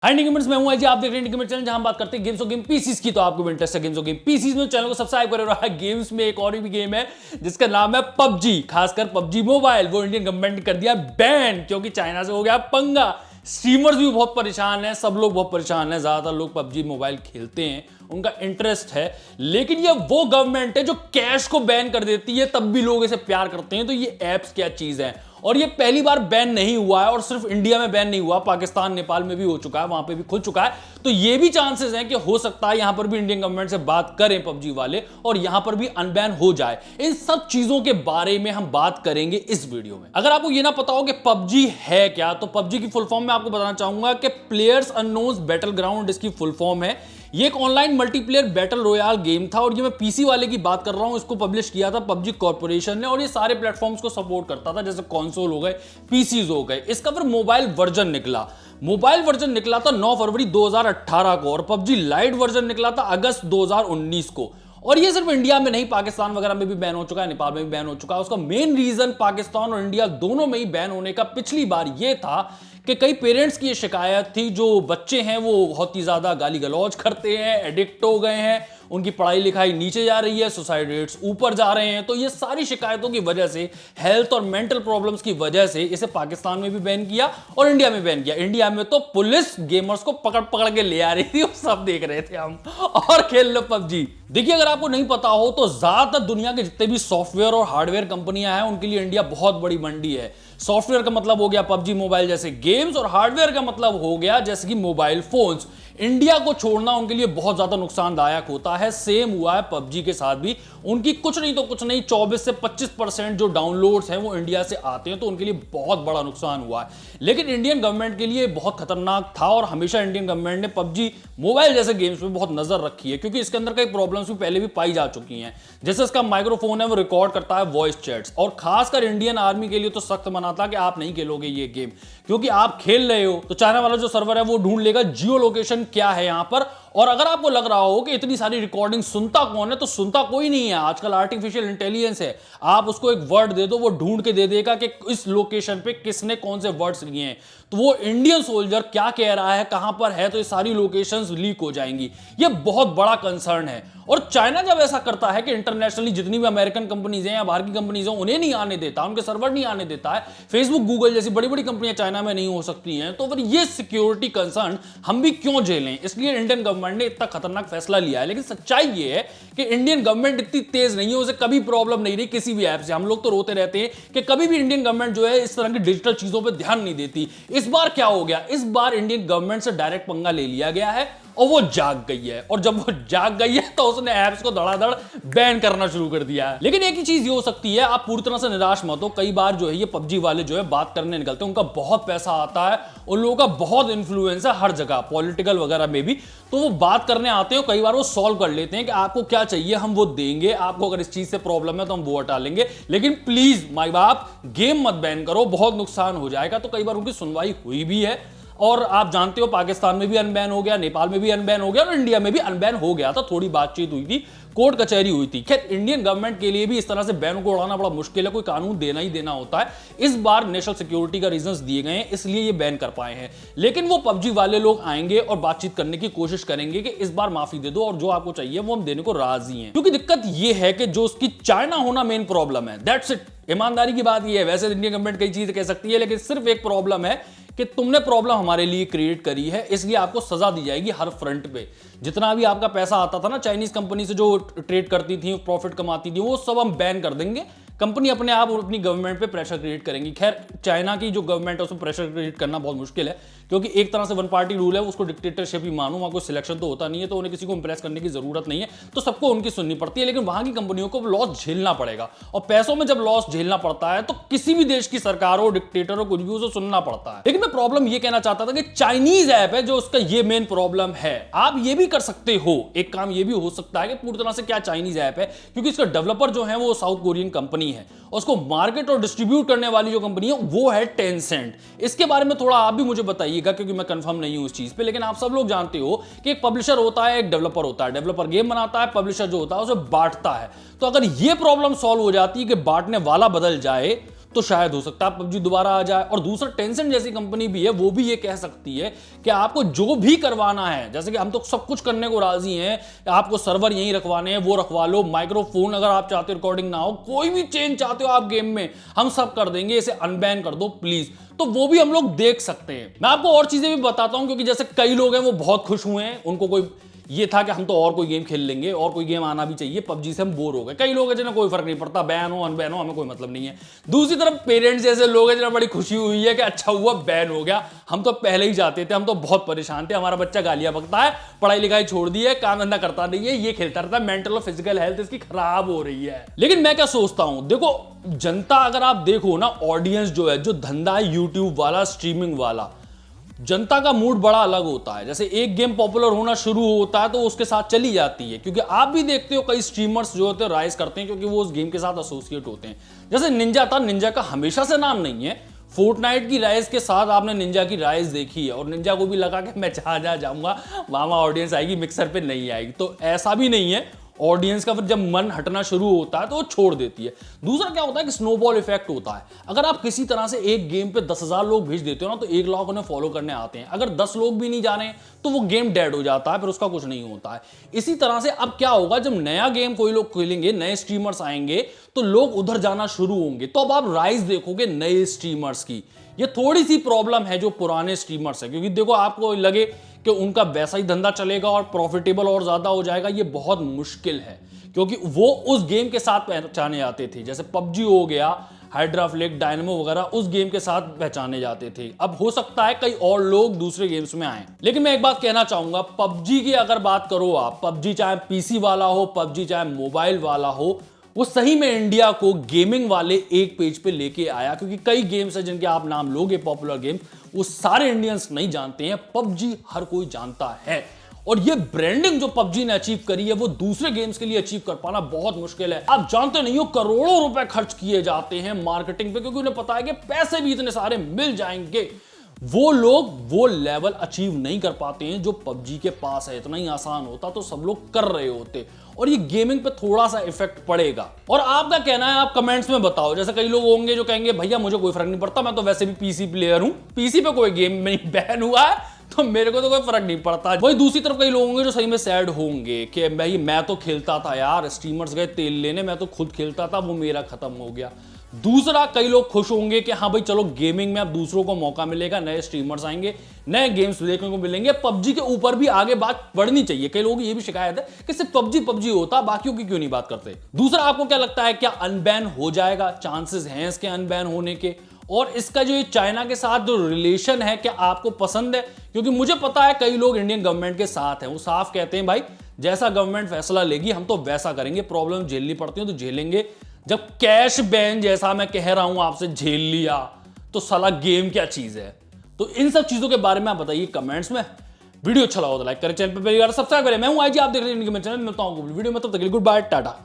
हाय gamers, मैं हूं अजय। आप देख रहे हैं गेमर चैनल, जहां हम बात करते हैं गेम्स और गेम पीसीस की। तो आपको भी इंटरेस्ट है गेम्स और गेम पीसीस में, चैनल को सब्सक्राइब करो। रहा गेम्स में एक और भी गेम है जिसका नाम है पबजी, खासकर पबजी मोबाइल। वो इंडियन गवर्नमेंट ने कर दिया बैन क्योंकि चाइना से हो गया पंगा। स्ट्रीमर्स भी बहुत परेशान हैं, सब लोग बहुत परेशान हैं। ज्यादातर लोग पबजी मोबाइल खेलते हैं, उनका इंटरेस्ट है, लेकिन ये वो गवर्नमेंट है जो कैश को बैन कर देती है तब भी लोग इसे प्यार करते हैं। तो ये एप्स क्या चीज है, और ये पहली बार बैन नहीं हुआ है। और सिर्फ इंडिया में बैन नहीं हुआ, पाकिस्तान नेपाल में भी हो चुका है, वहां पे भी खुल चुका है। तो ये भी चांसेस हैं कि हो सकता है यहां पर भी इंडियन गवर्नमेंट से बात करें पबजी वाले और यहां पर भी अनबैन हो जाए। इन सब चीजों के बारे में हम बात करेंगे इस वीडियो में। अगर आपको ये ना पता हो कि पबजी है क्या, तो पबजी की फुल फॉर्म में आपको बताना चाहूंगा कि प्लेयर्स अननोन्स बैटल ग्राउंड इसकी फुल फॉर्म है। ये एक online multiplayer battle royal game था, और ये मैं पीसी वाले की बात कर रहा हूं। इसको पब्लिश किया था पबजी कॉर्पोरेशन ने, और ये सारे प्लेटफॉर्म्स को सपोर्ट करता था, जैसे कंसोल हो गए, पीसीज हो गए। इसका फिर मोबाइल वर्जन निकला था 9 फरवरी 2018 को, और पबजी लाइट वर्जन निकला था अगस्त 2019 को। और ये सिर्फ इंडिया में नहीं, पाकिस्तान वगैरह में भी बैन हो चुका है, नेपाल में भी बैन हो चुका है। उसका मेन रीजन पाकिस्तान और इंडिया दोनों में ही बैन होने का पिछली बार ये था कि कई पेरेंट्स की ये शिकायत थी, जो बच्चे हैं वो बहुत ही ज्यादा गाली गलौज करते हैं, एडिक्ट हो गए हैं, उनकी पढ़ाई लिखाई नीचे जा रही है, सुसाइड रेट्स ऊपर जा रहे हैं। तो ये सारी शिकायतों की वजह से, हेल्थ और मेंटल प्रॉब्लम्स की वजह से इसे पाकिस्तान में भी बैन किया और इंडिया में बैन किया। इंडिया में तो पुलिस गेमर्स को पकड़ पकड़ के ले आ रही थी, वो सब देख रहे थे हम, और खेल लो पबजी। देखिए, अगर आपको नहीं पता हो तो ज्यादातर दुनिया के जितने भी सॉफ्टवेयर और हार्डवेयर कंपनियां हैं, उनके लिए इंडिया बहुत बड़ी मंडी है। सॉफ्टवेयर का मतलब हो गया पबजी मोबाइल जैसे गेम्स, और हार्डवेयर का मतलब हो गया जैसे कि मोबाइल फोन्स। इंडिया को छोड़ना उनके लिए बहुत ज्यादा नुकसानदायक होता है। सेम हुआ है पबजी के साथ भी। उनकी कुछ नहीं तो कुछ नहीं 24 से 25% जो डाउनलोड्स हैं वो इंडिया से आते हैं, तो उनके लिए बहुत बड़ा नुकसान हुआ है। लेकिन इंडियन गवर्नमेंट के लिए बहुत खतरनाक था, और हमेशा इंडियन गवर्नमेंट ने पबजी मोबाइल जैसे गेम्स में बहुत नजर रखी है, क्योंकि इसके अंदर कई प्रॉब्लम्स भी पहले भी पाई जा चुकी हैं। जैसे इसका माइक्रोफोन है, वो रिकॉर्ड करता है वॉइस चैट्स, और खासकर इंडियन आर्मी के लिए तो सख्त मना था कि आप नहीं खेलोगे ये गेम, क्योंकि आप खेल रहे हो तो चाइना वाला जो सर्वर है वो ढूंढ लेगा जियो लोकेशन क्या है यहां पर। और अगर आपको लग रहा हो कि इतनी सारी रिकॉर्डिंग सुनता कौन है, तो सुनता कोई नहीं है। आजकल आर्टिफिशियल इंटेलिजेंस है, आप उसको एक वर्ड दे दो, वो ढूंढ के दे देगा कि इस लोकेशन पे किसने कौन से वर्ड्स लिए हैं। तो वो इंडियन सोल्जर क्या कह रहा है, कहां पर है, तो ये सारी लोकेशंस लीक हो जाएंगी। ये बहुत बड़ा कंसर्न है। और चाइना जब ऐसा करता है कि इंटरनेशनली जितनी भी अमेरिकन कंपनीज हैं या बाहर की कंपनीज हैं, उन्हें नहीं आने देता, उनके सर्वर नहीं आने देता है, फेसबुक गूगल जैसी बड़ी बड़ी कंपनियां चाइना में नहीं हो सकती हैं, तो फिर ये सिक्योरिटी कंसर्न हम भी क्यों झेलें। इसलिए इंडियन गवर्नमेंट ने इतना खतरनाक फैसला लिया है। लेकिन सच्चाई ये है कि इंडियन गवर्नमेंट इतनी तेज नहीं है, उसे कभी प्रॉब्लम नहीं रही किसी भी ऐप से। हम लोग तो रोते रहते हैं कि कभी भी इंडियन गवर्नमेंट जो है इस तरह की डिजिटल चीजों पर ध्यान नहीं देती। इस बार क्या हो गया, इस बार इंडियन गवर्नमेंट से डायरेक्ट पंगा ले लिया गया है, और वो जाग गई है। और जब वो जाग गई है तो उसने ऐप्स को धड़ाधड़ बैन करना शुरू कर दिया है। लेकिन एक ही चीज ये हो सकती है, आप पूरी तरह से निराश मत हो। कई बार जो है ये पबजी वाले जो है बात करने निकलते हैं, उनका बहुत पैसा आता है, उन लोगों का बहुत इंफ्लुएंस है हर जगह, पॉलिटिकल वगैरह में भी। तो वो बात करने आते हैं, कई बार वो सॉल्व कर लेते हैं कि आपको क्या चाहिए हम वो देंगे, आपको अगर इस चीज से प्रॉब्लम है तो हम वो हटा लेंगे, लेकिन प्लीज माई बाप गेम मत बैन करो, बहुत नुकसान हो जाएगा। तो कई बार उनकी सुनवाई हुई भी है, और आप जानते हो पाकिस्तान में भी अनबैन हो गया, नेपाल में भी अनबैन हो गया, और इंडिया में भी अनबैन हो गया था। थोड़ी बातचीत हुई थी, कोर्ट कचहरी हुई थी। खैर, इंडियन गवर्नमेंट के लिए भी इस तरह से बैन को उड़ाना बड़ा मुश्किल है, कोई कानून देना ही देना होता है। इस बार नेशनल सिक्योरिटी का रीजंस दिए गए हैं, इसलिए ये बैन कर पाए हैं। लेकिन वो पबजी वाले लोग आएंगे और बातचीत करने की कोशिश करेंगे कि इस बार माफी दे दो, और जो आपको चाहिए वो हम देने को राजी हैं। क्योंकि दिक्कत ये है कि जो उसकी चाइना होना मेन प्रॉब्लम है, दैट्स इट। ईमानदारी की बात ये है, वैसे इंडियन गवर्नमेंट कई चीजें कह सकती है, लेकिन सिर्फ एक प्रॉब्लम है कि तुमने प्रॉब्लम हमारे लिए क्रिएट करी है, इसलिए आपको सजा दी जाएगी हर फ्रंट पे। जितना भी आपका पैसा आता था ना चाइनीज कंपनी से, जो ट्रेड करती थी, प्रॉफिट कमाती थी, वो सब हम बैन कर देंगे। कंपनी अपने आप अपनी गवर्नमेंट पे प्रेशर क्रिएट करेंगी। खैर, चाइना की जो गवर्नमेंट है उसमें प्रेशर क्रिएट करना बहुत मुश्किल है, क्योंकि एक तरह से वन पार्टी रूल है, उसको डिक्टेटरशिप ही मानो। वहां कोई सिलेक्शन तो होता नहीं है, तो उन्हें किसी को इंप्रेस करने की जरूरत नहीं है, तो सबको उनकी सुननी पड़ती है। लेकिन वहां की कंपनियों को लॉस झेलना पड़ेगा, और पैसों में जब लॉस झेलना पड़ता है तो किसी भी देश की सरकार हो, डिक्टेटर हो, कुछ भी उसे सुनना पड़ता है। लेकिन मैं प्रॉब्लम ये कहना चाहता था कि चाइनीज ऐप है जो उसका ये मेन प्रॉब्लम है। आप ये भी कर सकते हो, एक काम ये भी हो सकता है कि पूरी तरह से क्या चाइनीज ऐप है, क्योंकि इसका डेवलपर जो है वो साउथ कोरियन कंपनी है, और उसको मार्केट और डिस्ट्रीब्यूट करने वाली जो कंपनी है वो है टेंसेंट। इसके बारे में थोड़ा आप भी मुझे बताइएगा, क्योंकि मैं कंफर्म नहीं हूं इस चीज पे। लेकिन आप सब लोग जानते हो कि एक पब्लिशर होता है, एक डेवलपर होता है। डेवलपर गेम बनाता है, पब्लिशर जो होता है उसे बांटता है। तो अगर ये प्रॉब्लम सॉल्व हो जाती है कि बांटने वाला बदल जाए, तो शायद हो सकता है पबजी दोबारा आ जाए। और दूसरा, टेंसेंट जैसी कंपनी भी है, वो भी ये कह सकती है कि आपको जो भी करवाना है, जैसे कि हम तो सब कुछ करने को राजी हैं, आपको सर्वर यहीं रखवाने हैं वो रखवा लो, माइक्रोफोन अगर आप चाहते हो रिकॉर्डिंग ना हो, कोई भी चेंज चाहते हो आप गेम में, हम सब कर देंगे, इसे अनबैन कर दो प्लीज। तो वो भी हम लोग देख सकते हैं। मैं आपको और चीजें भी बताता हूं, क्योंकि जैसे कई लोग हैं वो बहुत खुश हुए हैं, उनको कोई ये था कि हम तो और कोई गेम खेल लेंगे, और कोई गेम आना भी चाहिए, पबजी से हम बोर हो गए। कई लोग हैं जिन्हें कोई फर्क नहीं पड़ता, बैन हो अनबैन हो, हमें कोई मतलब नहीं है। दूसरी तरफ पेरेंट्स जैसे लोग हैं जिन्हें बड़ी खुशी हुई है कि अच्छा हुआ बैन हो गया, हम तो पहले ही जाते थे, हम तो बहुत परेशान थे, हमारा बच्चा गालियां बकता है, पढ़ाई लिखाई छोड़ दी है, काम धंधा करता नहीं है, ये खेलता रहता है, मेंटल और फिजिकल हेल्थ इसकी खराब हो रही है। लेकिन मैं क्या सोचता हूं, देखो जनता, अगर आप देखो ना, ऑडियंस जो है, जो धंधा है यूट्यूब वाला, स्ट्रीमिंग वाला, जनता का मूड बड़ा अलग होता है। जैसे एक गेम पॉपुलर होना शुरू होता है तो उसके साथ चली जाती है, क्योंकि आप भी देखते हो कई स्ट्रीमर्स जो होते हैं राइज करते हैं, क्योंकि वो उस गेम के साथ एसोसिएट होते हैं। जैसे निंजा था, निंजा का हमेशा से नाम नहीं है, फोर्टनाइट की राइज के साथ आपने निंजा की राइज देखी है, और निंजा को भी लगा कि मैं जहां जाऊंगा वहां ऑडियंस आएगी, मिक्सर पे नहीं आएगी। तो ऐसा भी नहीं है, ऑडियंस का फिर जब मन हटना शुरू होता है तो वो छोड़ देती है। दूसरा क्या होता है कि स्नोबॉल इफेक्ट होता है। अगर आप किसी तरह से एक गेम पे 10,000 लोग भेज देते हो ना, तो 1 लाख उन्हें फॉलो करने आते हैं। अगर 10 लोग भी नहीं जाने तो वो गेम डेड हो जाता है, फिर उसका कुछ नहीं होता है। इसी तरह से अब क्या होगा, जब नया गेम कोई लोग खेलेंगे, नए स्ट्रीमर्स आएंगे, तो लोग उधर जाना शुरू होंगे, तो अब आप राइज देखोगे नए स्ट्रीमर्स की। ये थोड़ी सी प्रॉब्लम है जो पुराने स्ट्रीमर्स है, क्योंकि देखो आपको लगे कि उनका वैसा ही धंधा चलेगा और प्रॉफिटेबल और ज्यादा हो जाएगा, ये बहुत मुश्किल है, क्योंकि वो उस गेम के साथ पहचाने जाते थे। जैसे पबजी हो गया, हाइड्रा फ्लेक, डायनेमो वगैरह उस गेम के साथ पहचाने जाते थे। अब हो सकता है कई और लोग दूसरे गेम्स में आए। लेकिन मैं एक बात कहना चाहूंगा, पबजी की अगर बात करो आप, पबजी चाहे पीसी वाला हो, पबजी चाहे मोबाइल वाला हो, वो सही में इंडिया को गेमिंग वाले एक पेज पे लेके आया। क्योंकि कई गेम्स हैं जिनके आप नाम लोगे, पॉपुलर गेम, वो सारे इंडियंस नहीं जानते हैं, पबजी हर कोई जानता है। और ये ब्रांडिंग जो पबजी ने अचीव करी है, वो दूसरे गेम्स के लिए अचीव कर पाना बहुत मुश्किल है। आप जानते नहीं हो, करोड़ों रुपए खर्च किए जाते हैं मार्केटिंग पे, क्योंकि उन्हें पता है कि पैसे भी इतने सारे मिल जाएंगे। वो लोग वो लेवल अचीव नहीं कर पाते हैं जो पबजी के पास है। इतना ही आसान होता तो सब लोग कर रहे होते, और ये गेमिंग पे थोड़ा सा इफेक्ट पड़ेगा। और आपका कहना है, आप कमेंट्स में बताओ। जैसे कई लोग होंगे जो कहेंगे भैया मुझे कोई फर्क नहीं पड़ता, मैं तो वैसे भी पीसी प्लेयर हूं, पीसी पे कोई गेम में बैन हुआ है तो मेरे को तो कोई फर्क नहीं पड़ता। वही दूसरी तरफ कई लोग होंगे जो सही में सैड होंगे कि भाई मैं तो खेलता था यार, स्ट्रीमर्स गए तेल लेने, मैं तो खुद खेलता था, वो मेरा खत्म हो गया। दूसरा, कई लोग खुश होंगे कि हाँ भाई चलो गेमिंग में अब दूसरों को मौका मिलेगा, नए स्ट्रीमर्स आएंगे, नए गेम्स देखने को मिलेंगे। पबजी के ऊपर भी आगे बात बढ़नी चाहिए। कई लोगों की ये भी शिकायत है कि सिर्फ पबजी होता, बाकियों की क्यों नहीं बात करते। दूसरा, आपको क्या लगता है, क्या अनबैन हो जाएगा? चांसेस हैं इसके अनबैन होने के? और इसका जो ये चाइना के साथ जो रिलेशन है, क्या आपको पसंद है? क्योंकि मुझे पता है कई लोग इंडियन गवर्नमेंट के साथ हैं, वो साफ कहते हैं भाई जैसा गवर्नमेंट फैसला लेगी हम तो वैसा करेंगे, प्रॉब्लम झेलनी पड़ती है तो झेलेंगे। जब कैश बैन जैसा मैं कह रहा हूं आपसे झेल लिया, तो साला गेम क्या चीज है? तो इन सब चीजों के बारे में आप बताइए कमेंट्स में। वीडियो अच्छा लगा तो लाइक करें, चैनल पर सब्सक्राइब करें। मैं हूं आईजी, आप देख रहे हैं इंडियन चैनल। मिलता हूं वीडियो में, तब तक के लिए गुड बाय, टाटा।